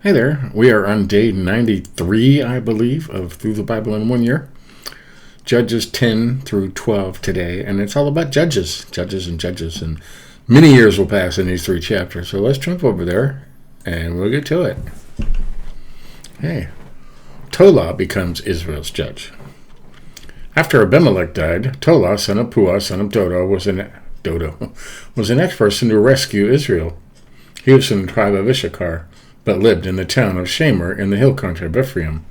Hey there, we are on day 93, I believe, of Through the Bible in 1 Year. Judges 10 through 12 today, and it's all about judges, and many years will pass in these 3 chapters. So let's jump over there, and we'll get to it. Hey, Tola becomes Israel's judge. After Abimelech died, Tola, son of Puah, son of Dodo, was the next person to rescue Israel. He was from the tribe of Issachar, but lived in the town of Shamir in the hill country of Ephraim.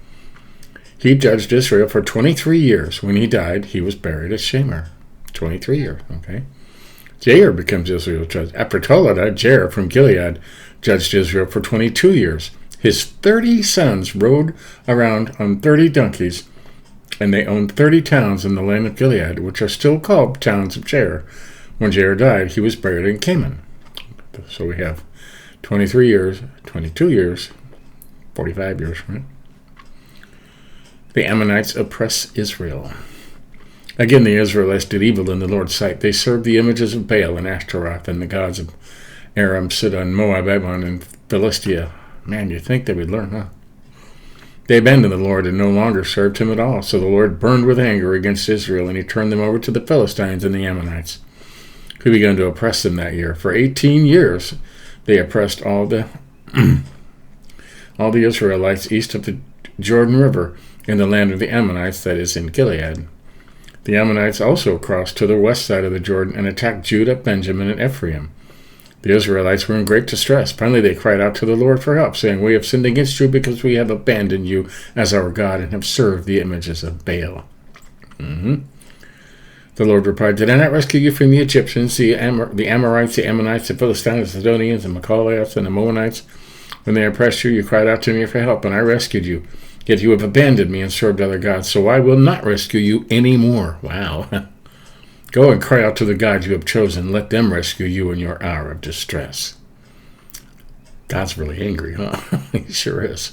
He judged Israel for 23 years. When he died, he was buried at Shamir. 23 years, okay. Jair becomes Israel's judge. After Tola died, Jair from Gilead judged Israel for 22 years. His 30 sons rode around on 30 donkeys, and they owned 30 towns in the land of Gilead, which are still called towns of Jair. When Jair died, he was buried in Canaan. So we have 23 years, 22 years, 45 years, right? The Ammonites oppress Israel. Again, the Israelites did evil in the Lord's sight. They served the images of Baal and Ashtaroth and the gods of Aram, Sidon, Moab, Ammon, and Philistia. Man, you'd think they would learn, huh? They abandoned the Lord and no longer served him at all. So the Lord burned with anger against Israel, and he turned them over to the Philistines and the Ammonites, who began to oppress them that year. For 18 years, they oppressed all the Israelites east of the Jordan River in the land of the Ammonites, that is in Gilead. The Ammonites also crossed to the west side of the Jordan and attacked Judah, Benjamin, and Ephraim. The Israelites were in great distress. Finally, they cried out to the Lord for help, saying, "We have sinned against you because we have abandoned you as our God and have served the images of Baal." The Lord replied, "Did I not rescue you from the Egyptians, the Amorites, the Ammonites, the Philistines, the Sidonians, the Machalites, and the Moabites? When they oppressed you, you cried out to me for help, and I rescued you. Yet you have abandoned me and served other gods, so I will not rescue you anymore." Wow. Go and cry out to the gods you have chosen. Let them rescue you in your hour of distress. God's really angry, huh? He sure is.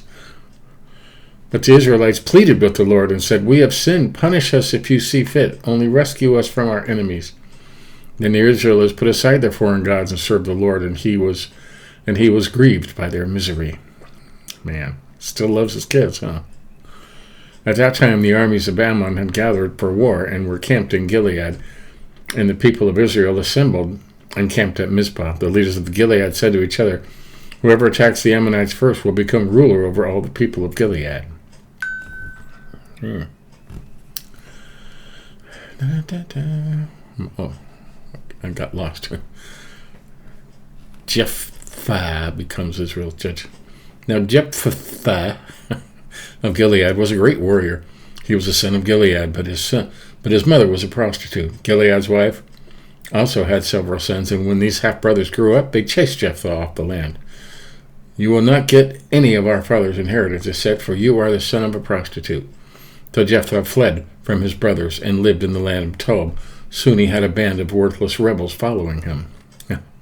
But the Israelites pleaded with the Lord and said, "We have sinned. Punish us if you see fit. Only rescue us from our enemies." Then the Israelites put aside their foreign gods and served the Lord, and he was grieved by their misery. Man, still loves his kids, huh? At that time, the armies of Ammon had gathered for war and were camped in Gilead, and the people of Israel assembled and camped at Mizpah. The leaders of the Gilead said to each other, "Whoever attacks the Ammonites first will become ruler over all the people of Gilead." Oh, I got lost. Jephthah becomes Israel's judge. Now, Jephthah of Gilead was a great warrior. He was a son of Gilead, but his mother was a prostitute. Gilead's wife also had several sons, and when these half-brothers grew up, they chased Jephthah off the land. "You will not get any of our father's inheritance," they said, "for you are the son of a prostitute." So Jephthah fled from his brothers and lived in the land of Tob. Soon he had a band of worthless rebels following him.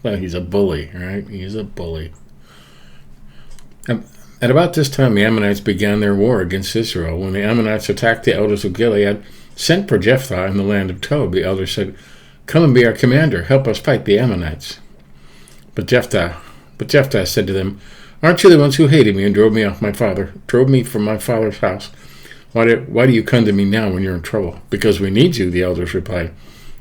Well, he's a bully, right? He's a bully. At about this time, the Ammonites began their war against Israel. When the Ammonites attacked, the elders of Gilead sent for Jephthah in the land of Tob. The elders said, "Come and be our commander. Help us fight the Ammonites." But Jephthah said to them, "Aren't you the ones who hated me and drove me from my father's house? Why do you come to me now when you're in trouble?" "Because we need you," the elders replied.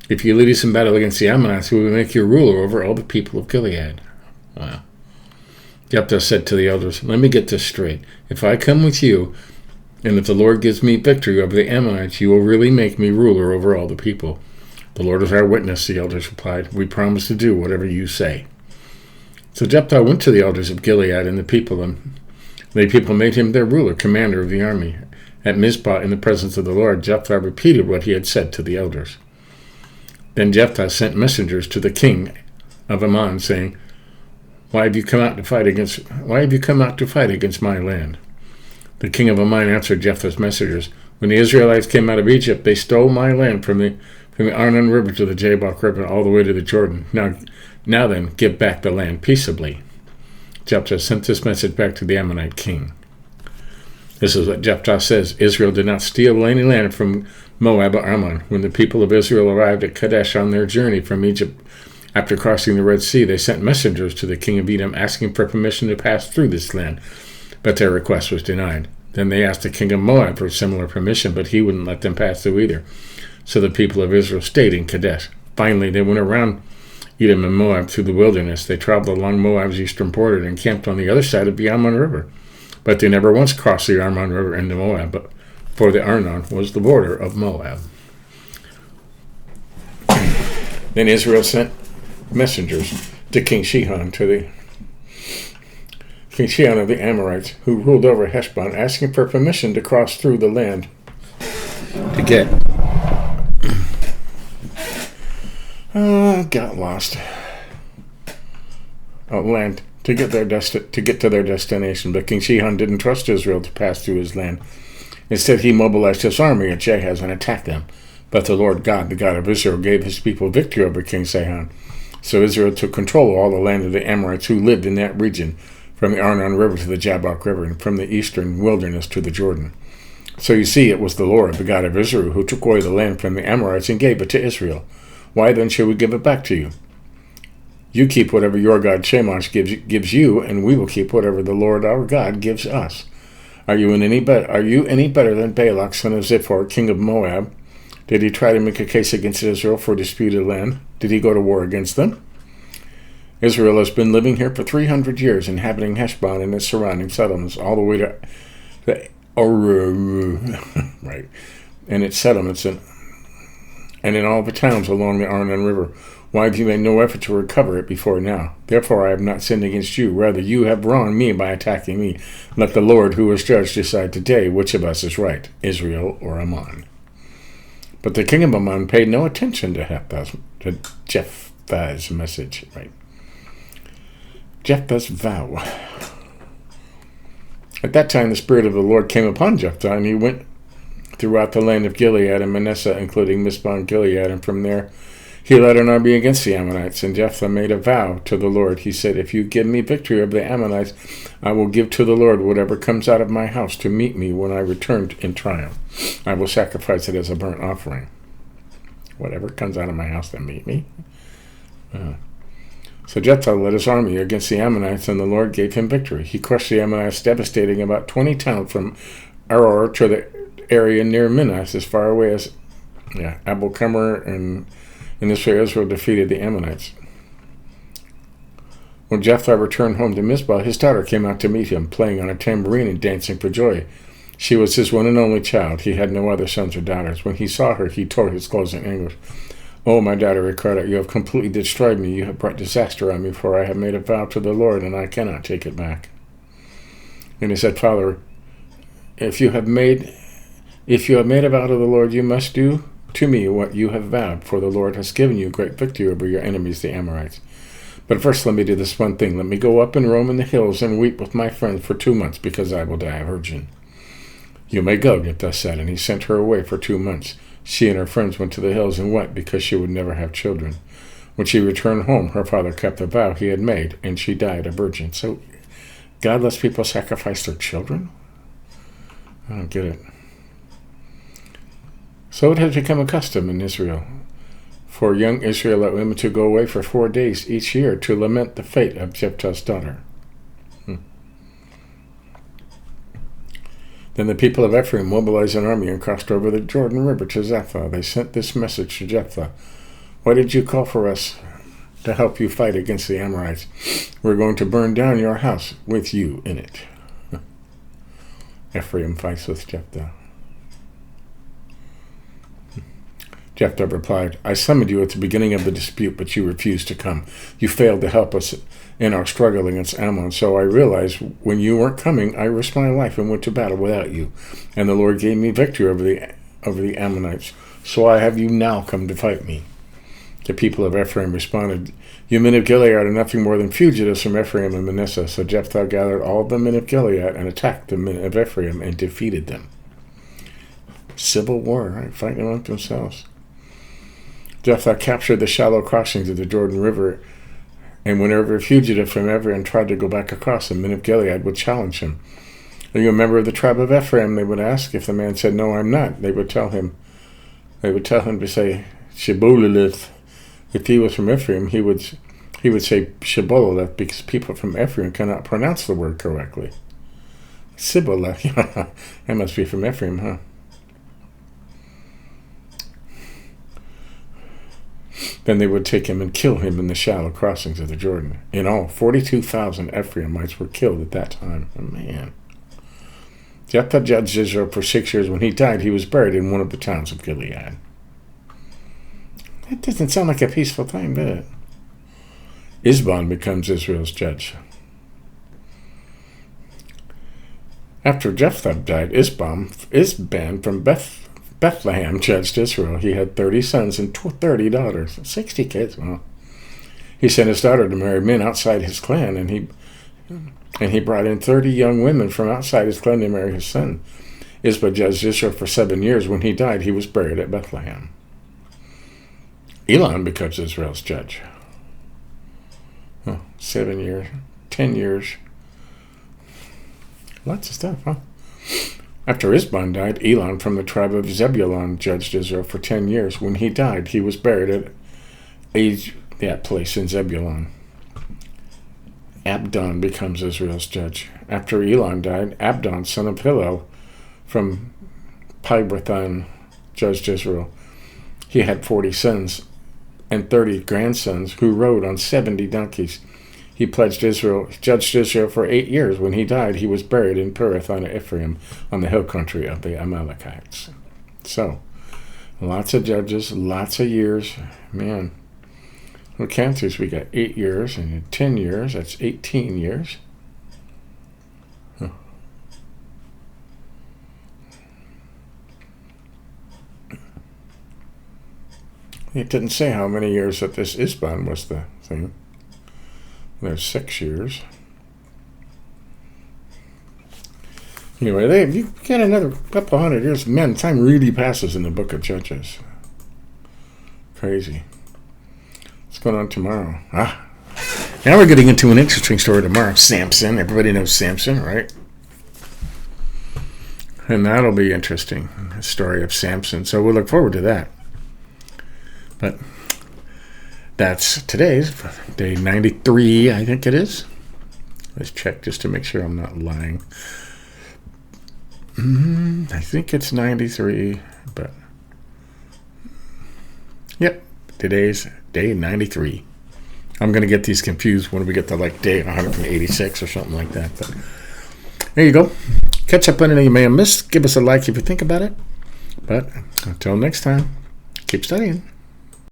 "If you lead us in battle against the Ammonites, we will make you ruler over all the people of Gilead." Wow. Jephthah said to the elders, "Let me get this straight. If I come with you, and if the Lord gives me victory over the Ammonites, you will really make me ruler over all the people." "The Lord is our witness," the elders replied. "We promise to do whatever you say." So Jephthah went to the elders of Gilead and the people made him their ruler, commander of the army. At Mizpah, in the presence of the Lord, Jephthah repeated what he had said to the elders. Then Jephthah sent messengers to the king of Ammon, saying, Why have you come out to fight against my land?" The king of Ammon answered Jephthah's messengers, "When the Israelites came out of Egypt, they stole my land from the Arnon River to the Jabbok River, all the way to the Jordan. Now then, give back the land peaceably." Jephthah sent this message back to the Ammonite king. This is what Jephthah says: "Israel did not steal any land from Moab or Ammon. When the people of Israel arrived at Kadesh on their journey from Egypt, after crossing the Red Sea, they sent messengers to the king of Edom asking for permission to pass through this land. but their request was denied. Then they asked the king of Moab for similar permission, but he wouldn't let them pass through either. So the people of Israel stayed in Kadesh. Finally, they went around Edom and Moab through the wilderness. They traveled along Moab's eastern border and encamped on the other side of the Arnon River. But they never once crossed the Arnon River into Moab, for the Arnon was the border of Moab. Then Israel sent messengers to King Sihon of the Amorites, who ruled over Heshbon, asking for permission to cross through the land to get got lost. Land to get to their destination, but King Sihon didn't trust Israel to pass through his land. Instead, he mobilized his army at Jahaz and attacked them. But the Lord God, the God of Israel, gave his people victory over King Sihon. So Israel took control of all the land of the Amorites who lived in that region, from the Arnon River to the Jabbok River, and from the eastern wilderness to the Jordan. So you see, it was the Lord, the God of Israel, who took away the land from the Amorites and gave it to Israel. Why then should we give it back to you? You keep whatever your God Chemosh gives you, and we will keep whatever the Lord our God gives us. Are you any better than Balak, son of Zippor, king of Moab? Did he try to make a case against Israel for disputed land? Did he go to war against them? Israel has been living here for 300 years, inhabiting Heshbon and its surrounding settlements, all the way to right, and its settlements, and in all the towns along the Arnon River. Why have you made no effort to recover it before now? Therefore I have not sinned against you. Rather, you have wronged me by attacking me. Let the Lord, who is judge, decide today which of us is right, Israel or Ammon. But the king of Ammon paid no attention to Jephthah's message. Right. Jephthah's vow. At that time the Spirit of the Lord came upon Jephthah, and he went throughout the land of Gilead and Manasseh, including Mizpah and Gilead, and from there he led an army against the Ammonites. And Jephthah made a vow to the Lord. He said, if you give me victory over the Ammonites, I will give to the Lord whatever comes out of my house to meet me when I return in triumph. I will sacrifice it as a burnt offering. Whatever comes out of my house to meet me. So Jephthah led his army against the Ammonites, and the Lord gave him victory. He crushed the Ammonites, devastating about 20 towns from Aroer to the area near Minas, as far away as Abel-Kemer, and in this way Israel defeated the Ammonites. When Jephthah returned home to Mizpah, his daughter came out to meet him, playing on a tambourine and dancing for joy. She was his one and only child. He had no other sons or daughters. When he saw her, he tore his clothes in anguish. Oh, my daughter, he cried out, you have completely destroyed me. You have brought disaster on me, for I have made a vow to the Lord, and I cannot take it back. And he said, Father, if you have made a vow to the Lord, you must do to me what you have vowed, for the Lord has given you great victory over your enemies, the Amorites. But first let me do this one thing. Let me go up and roam in the hills and weep with my friends for 2 months, because I will die a virgin. You may go, Jephthah said, and he sent her away for 2 months. She and her friends went to the hills and wept because she would never have children. When she returned home, her father kept the vow he had made, and she died a virgin. So God lets people sacrifice their children? I don't get it. So it has become a custom in Israel for young Israelite women to go away for 4 days each year to lament the fate of Jephthah's daughter. Then the people of Ephraim mobilized an army and crossed over the Jordan River to Zephah. They sent this message to Jephthah. Why did you call for us to help you fight against the Amorites? We're going to burn down your house with you in it. Ephraim fights with Jephthah. Jephthah replied, I summoned you at the beginning of the dispute, but you refused to come. You failed to help us in our struggle against Ammon. So I realized when you weren't coming, I risked my life and went to battle without you. And the Lord gave me victory over the Ammonites. So I have you now come to fight me. The people of Ephraim responded, you men of Gilead are nothing more than fugitives from Ephraim and Manasseh. So Jephthah gathered all the men of Gilead and attacked the men of Ephraim and defeated them. Civil war, right? Fighting among themselves. Jephthah captured the shallow crossings of the Jordan River, and whenever a fugitive from Ephraim tried to go back across, the men of Gilead would challenge him. Are you a member of the tribe of Ephraim? They would ask. If the man said, no, I'm not, they would tell him to say, Shibboleth. If he was from Ephraim, he would say Shibboleth, because people from Ephraim cannot pronounce the word correctly. Sibola. That must be from Ephraim, huh? Then they would take him and kill him in the shallow crossings of the Jordan. In all, 42,000 Ephraimites were killed at that time. Oh, man. Jephthah judged Israel for 6 years. When he died, he was buried in one of the towns of Gilead. That doesn't sound like a peaceful time, does it? Isban becomes Israel's judge. After Jephthah died, Isban from Bethlehem judged Israel. He had 30 sons and 30 daughters. 60 kids. Well, he sent his daughter to marry men outside his clan, and he brought in 30 young women from outside his clan to marry his son. Isban judged Israel for 7 years. When he died, he was buried at Bethlehem. Elon becomes Israel's judge. 7 years, 10 years. Lots of stuff, huh? After Isban died, Elon from the tribe of Zebulun judged Israel for 10 years. When he died, he was buried at that place in Zebulun. Abdon becomes Israel's judge. After Elon died, Abdon, son of Hillel, from Pibrathon, judged Israel. He had 40 sons and 30 grandsons who rode on 70 donkeys. He judged Israel for 8 years. When he died, he was buried in Pirathon Ephraim on the hill country of the Amalekites. So, lots of judges, lots of years. Man, we'll count this. We got 8 years and 10 years. That's 18 years. Huh. It didn't say how many years that this Isban was the thing. There's 6 years. Anyway, you get another couple hundred years. Man, time really passes in the book of Judges. Crazy. What's going on tomorrow? Now we're getting into an interesting story tomorrow. Samson. Everybody knows Samson, right? And that'll be interesting. The story of Samson. So we'll look forward to that. But that's today's day 93, I think it is. Let's check just to make sure I'm not lying. I think it's 93, but yep, today's day 93. I'm going to get these confused when we get to like day 186 or something like that. But there you go. Catch up on anything you may have missed. Give us a like if you think about it. But until next time, keep studying.